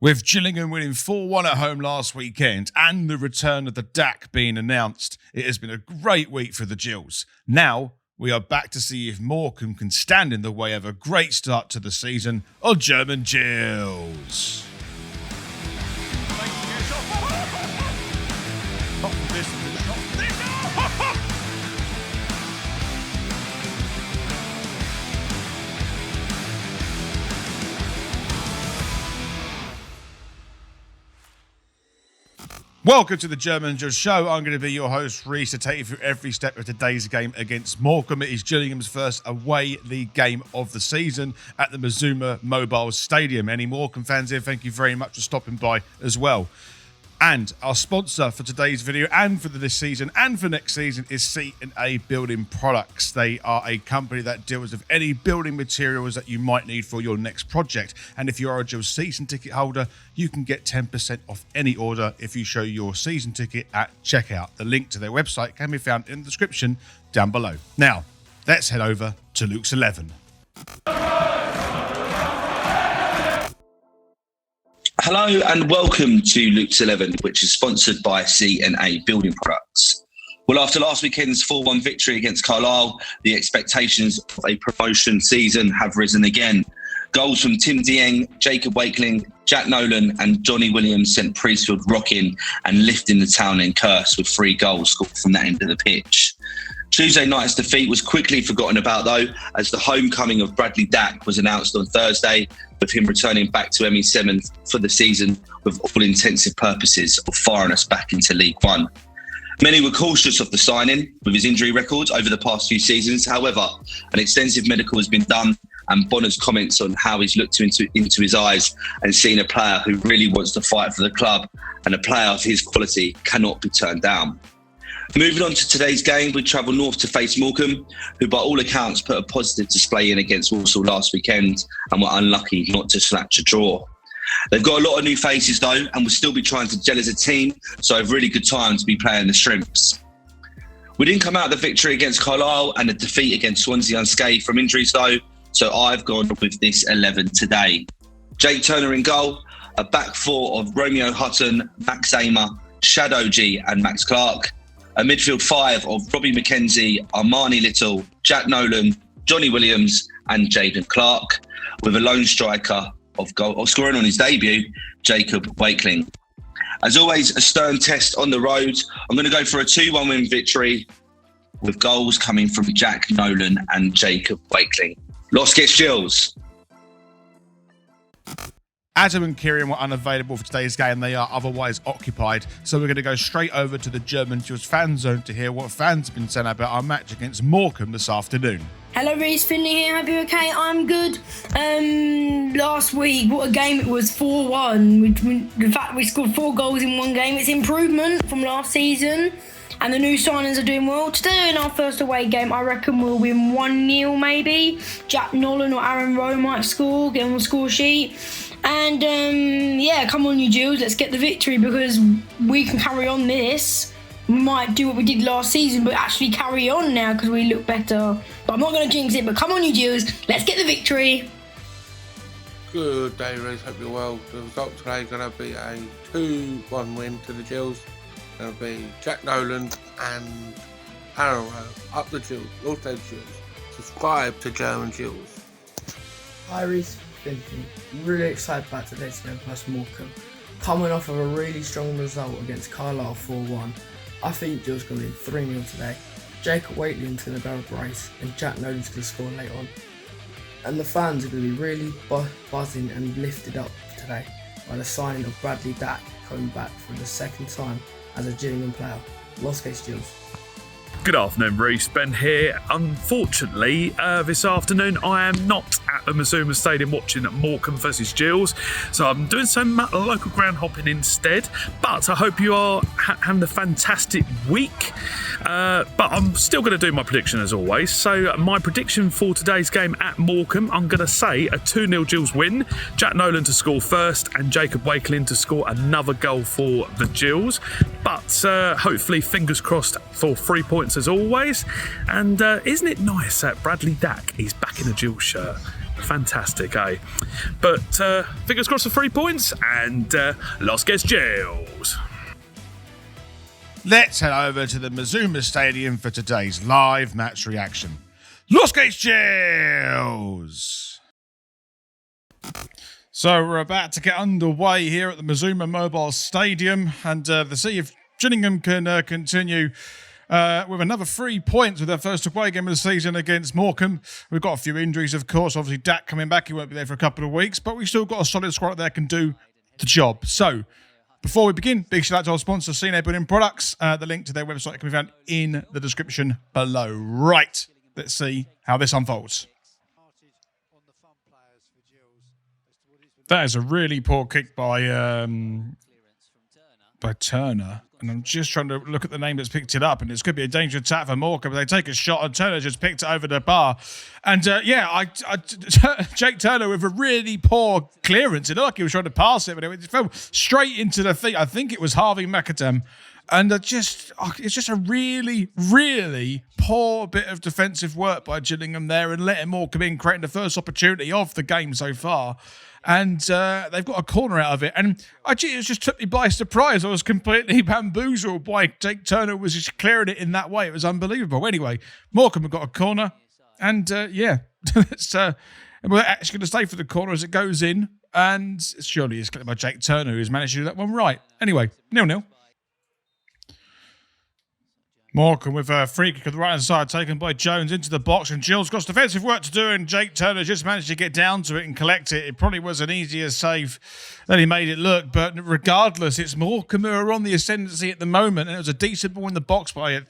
With Gillingham winning 4-1 at home last weekend and the return of the DAC being announced, it has been a great week for the Gills. Now, we are back to see if Morecambe can stand in the way of a great start to the season of German Gills. Welcome to the German Gills Show. I'm going to be your host, Reese, to take you through every step of today's game against Morecambe. It is Gillingham's first away league game of the season at the Morecambe Mobile Stadium. Any Morecambe fans here, thank you very much for stopping by as well. And our sponsor for today's video and for this season and for next season is C&A Building Products. They are a company that deals with any building materials that you might need for your next project. And if you are a Gills season ticket holder, you can get 10% off any order if you show your season ticket at checkout. The link to their website can be found in the description down below. Now, let's head over to Luke's 11. Hello and welcome to Luke's 11, which is sponsored by C&A Building Products. Well, after last weekend's 4-1 victory against Carlisle, the expectations of a promotion season have risen again. Goals from Tim Dieng, Jacob Wakeling, Jack Nolan and Johnny Williams sent Priestfield rocking and lifting the town in curse with 3 goals scored from that end of the pitch. Tuesday night's defeat was quickly forgotten about though, as the homecoming of Bradley Dack was announced on Thursday, with him returning back to ME7 for the season with all intensive purposes of firing us back into League One. Many were cautious of the signing with his injury records over the past few seasons. However, an extensive medical has been done, and Bonner's comments on how he's looked into his eyes and seen a player who really wants to fight for the club and a player of his quality cannot be turned down. Moving on to today's game, we travel north to face Morecambe, who by all accounts put a positive display in against Walsall last weekend and were unlucky not to snatch a draw. They've got a lot of new faces though, and will still be trying to gel as a team, so a really good time to be playing the Shrimps. We didn't come out of the victory against Carlisle and a defeat against Swansea unscathed from injuries though, so I've gone with this 11 today. Jake Turner in goal, a back four of Romeo Hutton, Max Amer, Shadow G and Max Clark. A midfield 5 of Robbie McKenzie, Armani Little, Jack Nolan, Johnny Williams and Jaden Clark, with a lone striker of scoring on his debut, Jacob Wakeling. As always, a stern test on the road. I'm going to go for a 2-1 win victory with goals coming from Jack Nolan and Jacob Wakeling. Los Gills. Adam and Kieran were unavailable for today's game. They are otherwise occupied. So we're going to go straight over to the German Gills fan zone to hear what fans have been saying about our match against Morecambe this afternoon. Hello, Reece, Finley here. Hope you're okay. I'm good. Last week, what a game it was, 4-1. The fact we scored 4 goals in one game, it's improvement from last season. And the new signings are doing well. Today in our first away game, I reckon we'll win 1-0 maybe. Jack Nolan or Aaron Rowe might score, get on the score sheet. And yeah, come on you Gills, let's get the victory because we can carry on this. We might do what we did last season, but actually carry on now because we look better. But I'm not going to jinx it, but come on you Gills, let's get the victory. Good day, Reece. Hope you're well. The result today is going to be a 2-1 win to the Gills. Going to be Jack Nolan and Aaron Rowe. Up the Gills, all stay Gills. Subscribe to German Gills. Hi Reece, really excited about today's game plus Morecambe. Coming off of a really strong result against Carlisle 4-1, I think Gills going to win 3-0 today. Jacob Wakeling's going to go a brace and Jack Nolan's going to score late on. And the fans are going to be really buzzing and lifted up today by the signing of Bradley Dack coming back for the second time as a Gillingham player. Los Gills. Good afternoon, Reece. Ben here. Unfortunately, this afternoon I am not at the Morecambe Stadium watching Morecambe versus Gills, so I'm doing some local ground hopping instead. But I hope you are having a fantastic week. But I'm still going to do my prediction as always. So my prediction for today's game at Morecambe, I'm going to say a 2-0 Gills win. Jack Nolan to score first and Jacob Wakeling to score another goal for the Gills. But hopefully, fingers crossed for 3 points as always. And isn't it nice that Bradley Dack is back in a Gills shirt? Fantastic, eh? But fingers crossed for 3 points, and Los gets Gills. Let's head over to the Mazuma Stadium for today's live match reaction. Los Gates Gills! So we're about to get underway here at the Mazuma Mobile Stadium, and to see if Gillingham can continue with another 3 points with their first away game of the season against Morecambe. We've got a few injuries, of course. Obviously, Dak coming back. He won't be there for a couple of weeks, but we've still got a solid squad that can do the job. So, before we begin, big shout out to our sponsor, CNA Building Products. The link to their website can be found in the description below. Right, let's see how this unfolds. That is a really poor kick by Turner. And I'm just trying to look at the name that's picked it up, and this could be a dangerous attack for Morecambe. They take a shot, and Turner just picked it over the bar. And Jake Turner with a really poor clearance. It looked like he was trying to pass it, but it fell straight into the feet. I think it was Harvey Macadam. And it's just a really, really poor bit of defensive work by Gillingham there, and letting Morecambe in, creating the first opportunity of the game so far. And they've got a corner out of it. And it just took me by surprise. I was completely bamboozled by Jake Turner was just clearing it in that way. It was unbelievable. Anyway, Morecambe have got a corner. And we're actually going to stay for the corner as it goes in. And surely it's cleared by Jake Turner, who's managed to do that one right. Anyway, 0-0. Morecambe with a free kick on the right-hand side taken by Jones into the box, and Gills got defensive work to do, and Jake Turner just managed to get down to it and collect it. It probably was an easier save than he made it look, but regardless, it's Morecambe who are on the ascendancy at the moment, and it was a decent ball in the box by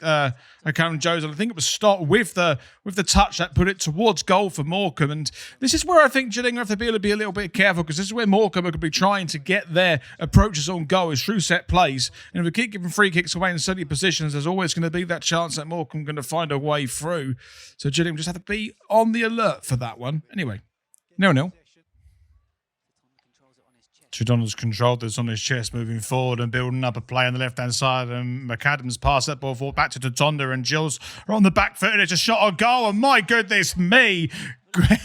Karen Jones, and I think it was Stott with the touch that put it towards goal for Morecambe. And this is where I think Gillingham have to be a little bit careful, because this is where Morecambe are going to be trying to get their approaches on goal is through set plays, and if we keep giving free kicks away in steady positions, there's always going to be that chance that Morecambe are going to find a way through. So Gillingham just have to be on the alert for that one. Anyway, 0-0. Donald's controlled this on his chest, moving forward and building up a play on the left-hand side, and McAdams passed that ball forward back to Tonda, and Gills are on the back foot, and it's a shot on goal, and my goodness me,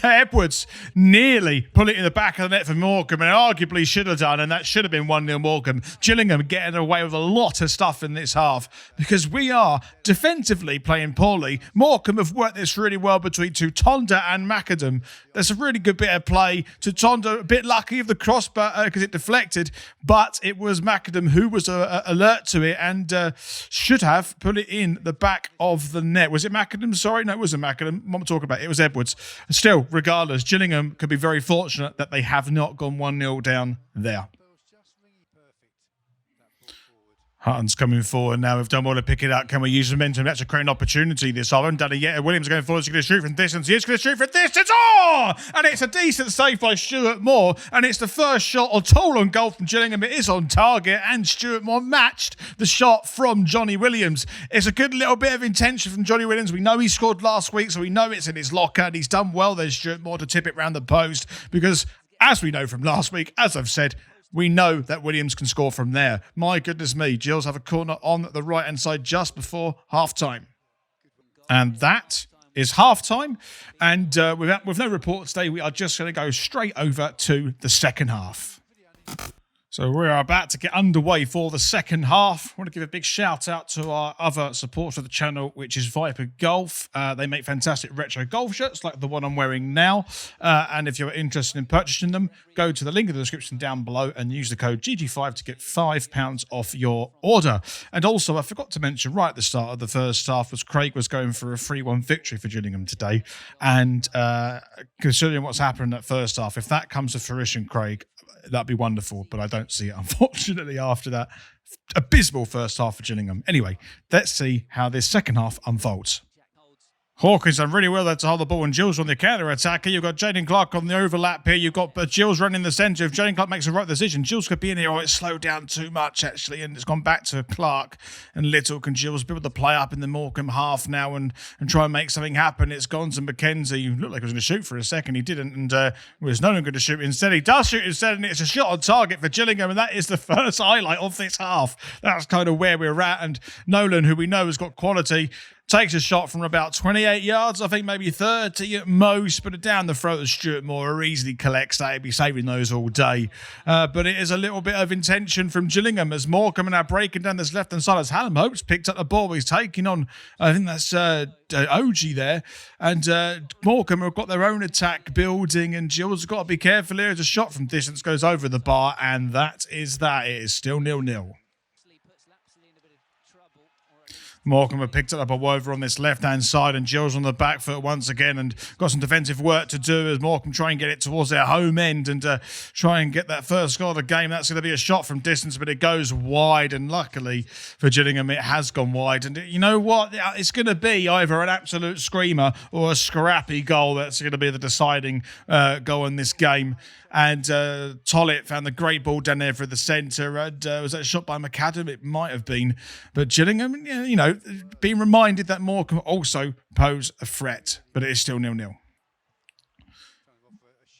Edwards nearly put it in the back of the net for Morecambe, and arguably should have done, and that should have been 1-0 Morecambe. Gillingham getting away with a lot of stuff in this half, because we are defensively playing poorly. Morecambe have worked this really well between Tonda and Macadam. There's a really good bit of play. Tonda a bit lucky of the cross because it deflected, but it was Macadam who was alert to it and should have put it in the back of the net. Was it Macadam? Sorry, no, it wasn't Macadam. What am I talking about? It was Edwards. Still, regardless, Gillingham could be very fortunate that they have not gone 1-0 down there. Hutton's coming forward now. We've done well to pick it up. Can we use momentum? That's a great opportunity this time. I haven't done it yet. Williams going forward. He's going to shoot from distance. He is going to shoot from distance. Oh! And it's a decent save by Stuart Moore. And it's the first shot at all on goal from Gillingham. It is on target. And Stuart Moore matched the shot from Johnny Williams. It's a good little bit of intention from Johnny Williams. We know he scored last week, so we know it's in his locker. And he's done well there, Stuart Moore, to tip it round the post. Because, as we know from last week, as I've said, we know that Williams can score from there. My goodness me, Gills have a corner on the right-hand side just before half-time. And that is half-time. And with no report today, we are just going to go straight over to the second half. So we are about to get underway for the second half. I want to give a big shout out to our other supporter of the channel, which is Viper Golf. They make fantastic retro golf shirts like the one I'm wearing now. And if you're interested in purchasing them, go to the link in the description down below and use the code GG5 to get £5 off your order. And also, I forgot to mention right at the start of the first half was Craig was going for a 3-1 victory for Gillingham today. And considering what's happened in that first half, if that comes to fruition, Craig, that'd be wonderful, but I don't see it, unfortunately, after that abysmal first half for Gillingham. Anyway, let's see how this second half unfolds. Hawkins done really well there to hold the ball, and Gills on the counter-attack. You've got Jaden Clark on the overlap here. You've got Gills running the centre. If Jaden Clark makes the right decision, Gills could be in here. Oh, it's slowed down too much, actually, and it's gone back to Clark. And little can Gills be able to play up in the Morecambe half now and try and make something happen. It's gone to McKenzie, who looked like he was going to shoot for a second. He didn't, and was no longer going to shoot. Instead, he does shoot instead, and it's a shot on target for Gillingham, and that is the first highlight of this half. That's kind of where we're at, and Nolan, who we know has got quality, Takes a shot from about 28 yards, I think maybe 30 at most, but down the throat of Stuart Moore easily collects that. He'll be saving those all day. But it is a little bit of intention from Gillingham as Morecambe are now breaking down this left-hand side as Hallam Hopes picked up the ball. He's taking on, I think that's OG there. And Morecambe have got their own attack building, and Gills have got to be careful here as a shot from distance goes over the bar, and that is that. It is still 0-0. Morecambe have picked up a Wover on this left-hand side, and Gills on the back foot once again, and got some defensive work to do as Morecambe try and get it towards their home end and try and get that first goal of the game. That's going to be a shot from distance, but it goes wide, and luckily for Gillingham, it has gone wide. And you know what? It's going to be either an absolute screamer or a scrappy goal that's going to be the deciding goal in this game. And Tollett found the great ball down there for the centre. And was that a shot by McAdam? It might have been. But Gillingham, you know, being reminded that Morecambe also pose a threat. But it is still 0-0.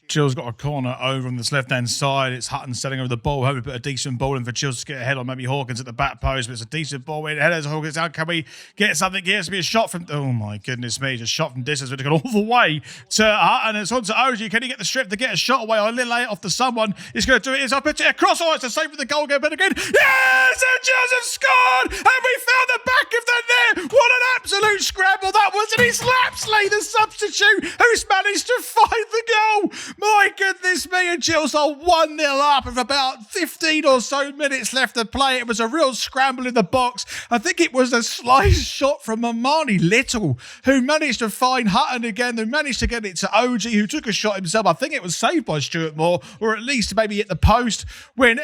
Gills got a corner over on this left-hand side. It's Hutton selling over the ball. Hoping to put a decent ball in for Gills to get ahead on maybe Hawkins at the back post, but it's a decent ball in. Headers Hawkins down. Can we get something here? It's to be a shot from... Oh, my goodness me. Just shot from distance. It's gone all the way to Hutton. It's on to OG. Can he get the strip to get a shot away? I'll lay it off to someone. He's going to do it. I'll put it across. Oh, it's a save for the goal again. But again, yes! And Gills have scored! And we found the back of the net! What an absolute scramble that was! And it's Lapslie, the substitute, who's managed to find the goal! My goodness me, and Gills are 1-0 up with about 15 or so minutes left to play. It was a real scramble in the box. I think it was a slice shot from Amani Little, who managed to find Hutton again, who managed to get it to OG, who took a shot himself. I think it was saved by Stuart Moore, or at least maybe hit the post, went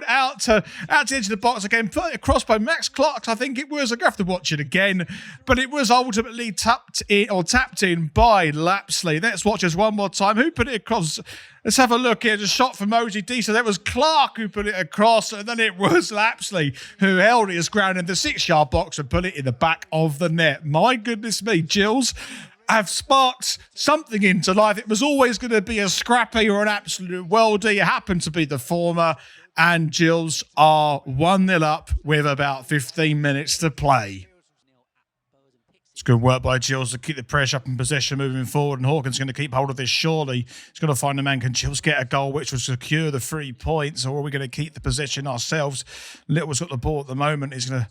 out to the edge of the box again, put it across by Max Clark. I think it was. I'm going to have to watch it again. But it was ultimately tapped in by Lapslie. Let's watch this one more time. Who put it across? Let's have a look here. Just shot from OGD. So that was Clark who put it across, and then it was Lapslie who held his ground in the 6-yard box and put it in the back of the net. My goodness me, Gills have sparked something into life. It was always going to be a scrappy or an absolute worldie. It happened to be the former, and Gills are 1-0 up with about 15 minutes to play. It's good work by Gills to keep the pressure up in possession moving forward, and Hawkins going to keep hold of this surely. He's going to find a man. Can Gills get a goal which will secure the 3 points, or are we going to keep the possession ourselves? Little's got the ball at the moment. He's going to...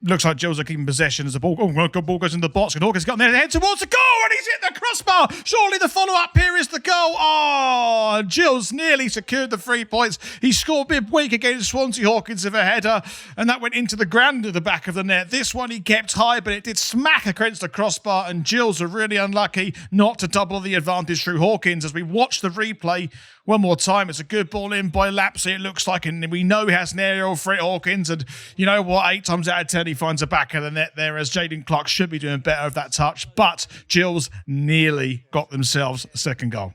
Looks like Gills are keeping possession as the ball. Oh, good ball goes in the box. And Hawkins got there, head towards the goal, and he's hit the crossbar. Surely the follow-up here is the goal. Oh, Gills nearly secured the 3 points. He scored midweek against Swansea Hawkins with a header, and that went into the ground at the back of the net. This one he kept high, but it did smack against the crossbar, and Gills are really unlucky not to double the advantage through Hawkins. As we watch the replay one more time, it's a good ball in by Lapslie, it looks like, and we know he has an aerial threat, Hawkins, and you know what, 8 times out of 10 he finds the back of the net there, as Jaden Clark should be doing better with that touch, but Gills nearly got themselves a second goal.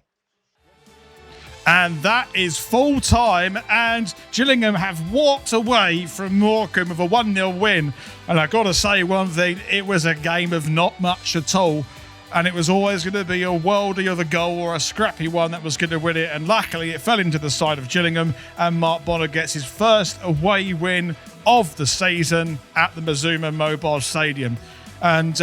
And that is full time, and Gillingham have walked away from Morecambe with a 1-0 win. And I've got to say one thing, it was a game of not much at all. And it was always going to be a worldie of a goal or a scrappy one that was going to win it. And luckily, it fell into the side of Gillingham. And Mark Bonner gets his first away win of the season at the Morecambe Mobile Stadium. And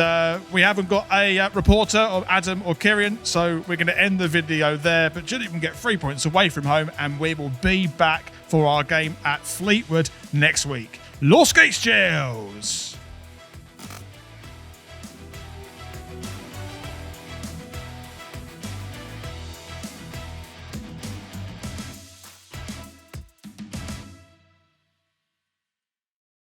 we haven't got a reporter of Adam or Kieran, so we're going to end the video there. But Gillingham get 3 points away from home, and we will be back for our game at Fleetwood next week. Los Gates Gills!